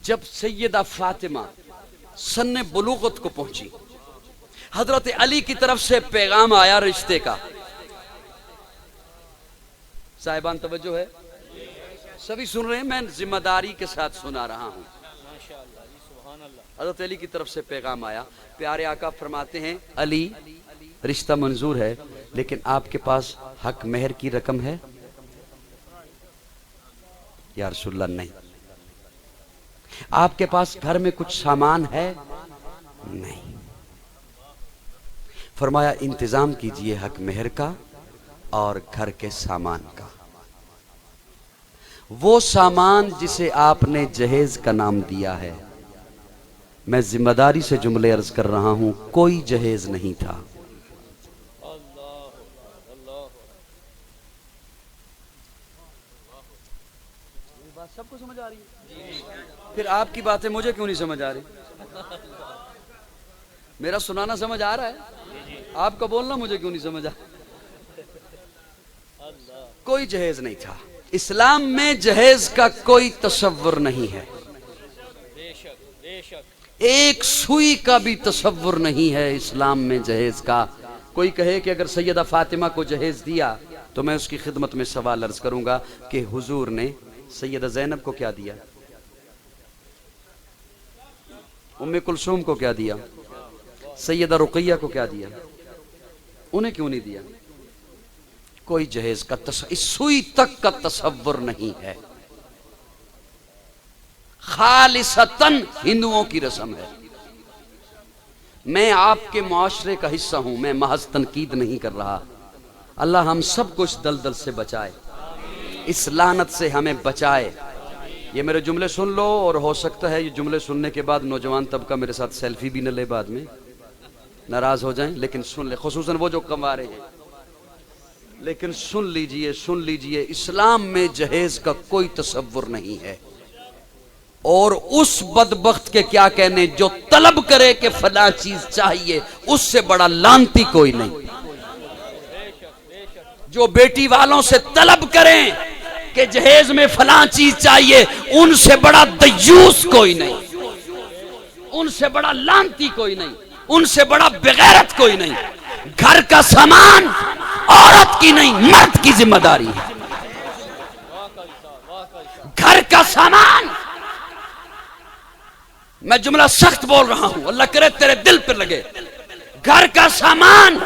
جب سیدہ فاطمہ سن بلوغت کو پہنچی، حضرت علی کی طرف سے پیغام آیا رشتے کا. صاحبان توجہ ہے، سبھی سن رہے ہیں؟ میں ذمہ داری کے ساتھ سنا رہا ہوں. حضرت علی کی طرف سے پیغام آیا. پیارے آقا فرماتے ہیں علی رشتہ منظور ہے، لیکن آپ کے پاس حق مہر کی رقم ہے؟ یا رسول اللہ نہیں. آپ کے پاس گھر میں کچھ سامان ہے؟ نہیں. فرمایا انتظام کیجئے حق مہر کا اور گھر کے سامان کا. وہ سامان جسے آپ نے جہیز کا نام دیا ہے، میں ذمہ داری سے جملے عرض کر رہا ہوں، کوئی جہیز نہیں تھا. بات سب کو سمجھ آ رہی ہے؟ پھر آپ کی باتیں مجھے کیوں نہیں سمجھ آ رہی؟ میرا سنانا سمجھ آ رہا ہے، آپ کا بولنا مجھے کیوں نہیں سمجھ آ رہا؟ کوئی جہیز نہیں تھا. اسلام میں جہیز کا کوئی تصور نہیں ہے، ایک سوئی کا بھی تصور نہیں ہے اسلام میں جہیز کا. کوئی کہے کہ اگر سیدہ فاطمہ کو جہیز دیا تو میں اس کی خدمت میں سوال عرض کروں گا کہ حضور نے سیدہ زینب کو کیا دیا، ام کلثوم کو کیا دیا، سیدہ رقیہ کو کیا دیا، انہیں کیوں نہیں دیا؟ کوئی جہیز کا اس سوئی تک کا تصور نہیں ہے. خالصتاً ہندوؤں کی رسم ہے. میں آپ کے معاشرے کا حصہ ہوں، میں محض تنقید نہیں کر رہا. اللہ ہم سب کو اس دلدل سے بچائے، اس لعنت سے ہمیں بچائے. یہ میرے جملے سن لو، اور ہو سکتا ہے یہ جملے سننے کے بعد نوجوان طبقہ میرے ساتھ سیلفی بھی نہ لے، بعد میں ناراض ہو جائیں، لیکن سن لے، خصوصاً وہ جو کموارے ہیں. لیکن سن لیجئے اسلام میں جہیز کا کوئی تصور نہیں ہے. اور اس بدبخت کے کیا کہنے جو طلب کرے کہ فلاں چیز چاہیے، اس سے بڑا لعنتی کوئی نہیں. جو بیٹی والوں سے طلب کریں کہ جہیز میں فلاں چیز چاہیے، ان سے بڑا دیوس کوئی نہیں، ان سے بڑا لعنتی کوئی نہیں، ان سے بڑا بغیرت کوئی نہیں. گھر کا سامان عورت کی نہیں، مرد کی ذمہ داری ہے. گھر کا سامان، میں جملہ سخت بول رہا ہوں، اللہ کرے تیرے دل پر لگے. گھر کا سامان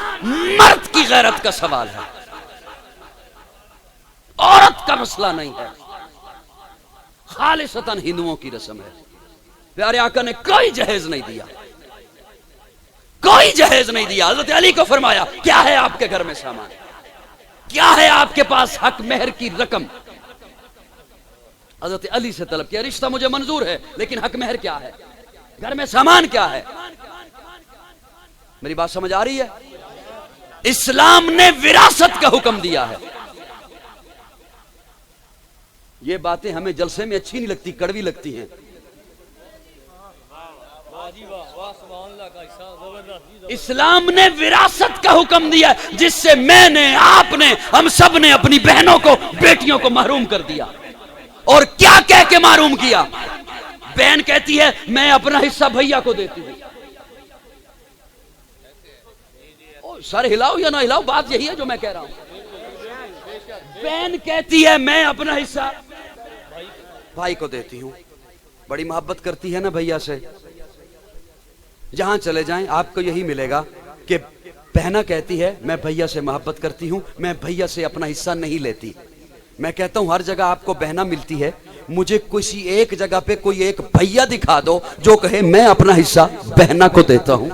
مرد کی غیرت کا سوال ہے، عورت کا مسئلہ نہیں ہے. خالصتاً ہندوؤں کی رسم ہے. پیارے آقا نے کوئی جہیز نہیں دیا، کوئی جہیز نہیں دیا. حضرت علی کو فرمایا کیا ہے آپ کے گھر میں سامان، کیا ہے آپ کے پاس حق مہر کی رقم؟ حضرت علی سے طلب کیا، رشتہ مجھے منظور ہے لیکن حق مہر کیا ہے، گھر میں سامان کیا ہے؟ میری بات سمجھ آ رہی ہے؟ اسلام نے وراثت کا حکم دیا ہے. یہ باتیں ہمیں جلسے میں اچھی نہیں لگتی، کڑوی لگتی ہیں. اسلام نے وراثت کا حکم دیا جس سے میں نے، آپ نے، ہم سب نے اپنی بہنوں کو، بیٹیوں کو محروم کر دیا. اور کیا کہہ کے معلوم کیا؟ بہن کہتی ہے میں اپنا حصہ بھیا کو دیتی ہوں. سر ہلاؤ یا نہ ہلاؤ، بات یہی ہے جو میں کہہ رہا ہوں. بہن کہتی ہے میں اپنا حصہ بھائی کو دیتی ہوں. بڑی محبت کرتی ہے نا بھیا سے. جہاں چلے جائیں آپ کو یہی ملے گا کہ بہنا کہتی ہے میں بھیا سے محبت کرتی ہوں، میں بھیا سے اپنا حصہ نہیں لیتی. میں کہتا ہوں ہر جگہ آپ کو بہنا ملتی ہے، مجھے کسی ایک جگہ پہ کوئی ایک بھیا دکھا دو جو کہے میں اپنا حصہ بہنا کو دیتا ہوں.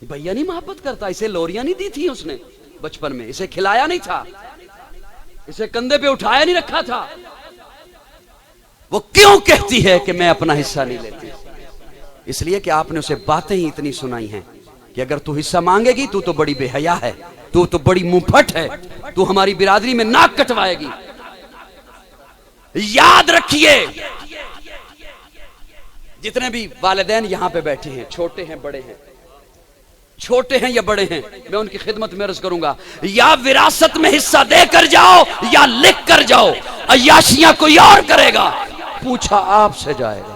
بھیا نہیں محبت کرتا، اسے لوریاں نہیں دی تھی اس نے بچپن میں، اسے کھلایا نہیں تھا، اسے کندھے پہ اٹھایا نہیں رکھا تھا. وہ کیوں کہتی ہے کہ میں اپنا حصہ نہیں لیتی؟ اس لیے کہ آپ نے اسے باتیں ہی اتنی سنائی ہیں کہ اگر تو حصہ مانگے گی تو بڑی بے حیا ہے، تو بڑی منہ پھٹ ہے، تو ہماری برادری میں ناک کٹوائے گی. یاد رکھیے، جتنے بھی والدین یہاں پہ بیٹھے ہیں، چھوٹے ہیں بڑے ہیں، چھوٹے ہیں یا بڑے ہیں، میں ان کی خدمت میں عرض کروں گا، یا وراثت میں حصہ دے کر جاؤ یا لکھ کر جاؤ، عیاشیاں کوئی اور کرے گا، پوچھا آپ سے جائے گا۔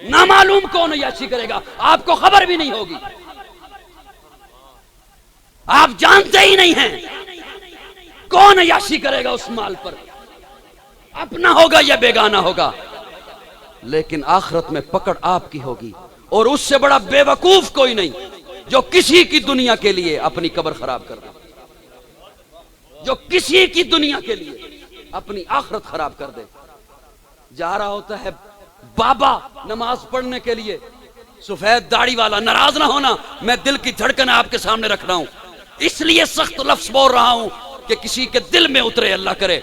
نہ معلوم کون عیاشی کرے گا، آپ کو خبر بھی نہیں ہوگی، آپ جانتے ہی نہیں ہیں کون عیاشی کرے گا اس مال پر، اپنا ہوگا یا بیگانہ ہوگا، لیکن آخرت میں پکڑ آپ کی ہوگی۔ اور اس سے بڑا بے وقوف کوئی نہیں جو کسی کی دنیا کے لیے اپنی قبر خراب کر دے، جو کسی کی دنیا کے لیے اپنی آخرت خراب کر دے۔ جا رہا ہوتا ہے بابا نماز پڑھنے کے لیے، سفید داڑھی والا، ناراض نہ ہونا، میں دل کی دھڑکن آپ کے سامنے رکھ رہا ہوں، اس لیے سخت لفظ بول رہا ہوں کہ کسی کے دل میں اترے، اللہ کرے۔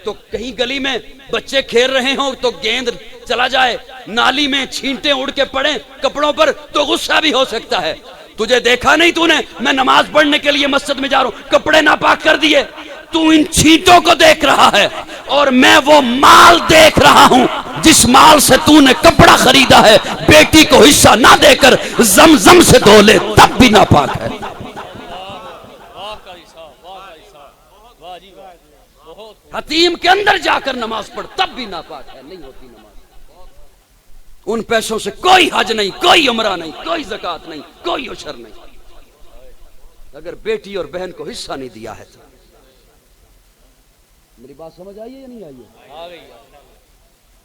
تو کہیں گلی میں بچے کھیل رہے ہوں تو گیند چلا جائے، نالی میں چھینٹیں اڑ کے پڑیں کپڑوں پر تو غصہ بھی ہو سکتا ہے۔ تجھے دیکھا نہیں تو نے، میں نماز پڑھنے کے لیے مسجد میں جا رہا ہوں، کپڑے ناپاک کر دیے، تو ان چھینٹوں کو دیکھ رہا ہے اور میں وہ مال دیکھ رہا ہوں جس مال سے تو نے کپڑا خریدا ہے، بیٹی کو حصہ نہ دے کر زمزم سے دھو لے تب بھی ناپاک ہے۔ حتیم کے اندر جا کر نماز پڑھ تب بھی ناپاک ہے، نہیں ہوتی نماز۔ ان پیسوں سے کوئی حج نہیں، کوئی عمرہ نہیں، کوئی زکوٰۃ نہیں، کوئی عشر نہیں، اگر بیٹی اور بہن کو حصہ نہیں دیا ہے تو۔ میری بات سمجھ آئی ہے یا نہیں آئی ہے؟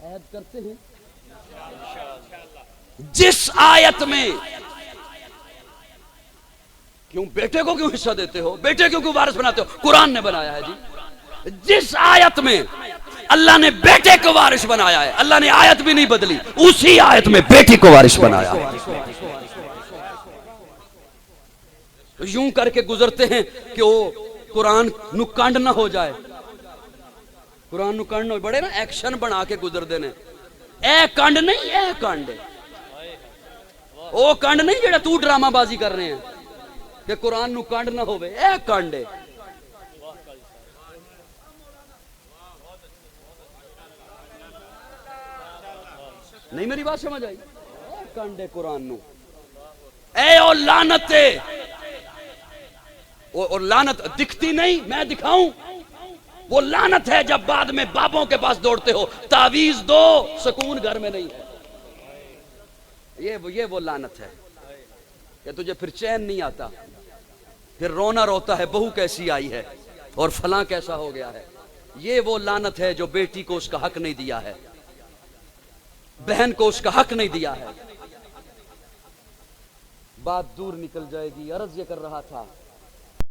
عہد کرتے ہیں جس آیت میں کیوں بیٹے کو کیوں حصہ دیتے ہو، بیٹے کو کیوں وارث بناتے ہو، قرآن نے بنایا ہے جی۔ جس آیت میں اللہ نے بیٹے کو وارث بنایا ہے، اللہ نے آیت بھی نہیں بدلی، اسی آیت میں بیٹی کو وارث بنایا ہے۔ تو یوں کر کے گزرتے ہیں کہ وہ قرآن نو کنڈ نہ ہو جائے، قرآن نو کنڈ نہ ہو، بڑے نا ایکشن بنا کے گزر دینے، اے کنڈ نہیں، اے کنڈ، او کنڈ نہیں جڑا تو ڈرامہ بازی کر رہے ہیں کہ قرآن نو کنڈ نہ ہوئے، اے کنڈ ہے۔ نہیں میری بات سمجھ آئی؟ اے کنڈے قرآن نو، اے او لعنت، او لعنت دکھتی نہیں، میں دکھاؤں، وہ لعنت ہے جب بعد میں بابوں کے پاس دوڑتے ہو، تعویذ دو، سکون گھر میں نہیں ہے، یہ وہ لعنت ہے کہ تجھے پھر چین نہیں آتا، پھر رونا روتا ہے بہو کیسی آئی ہے اور فلاں کیسا ہو گیا ہے۔ یہ وہ لعنت ہے جو بیٹی کو اس کا حق نہیں دیا ہے، بہن کو اس کا حق نہیں دیا ہے۔ بات دور نکل جائے گی، عرض یہ کر رہا تھا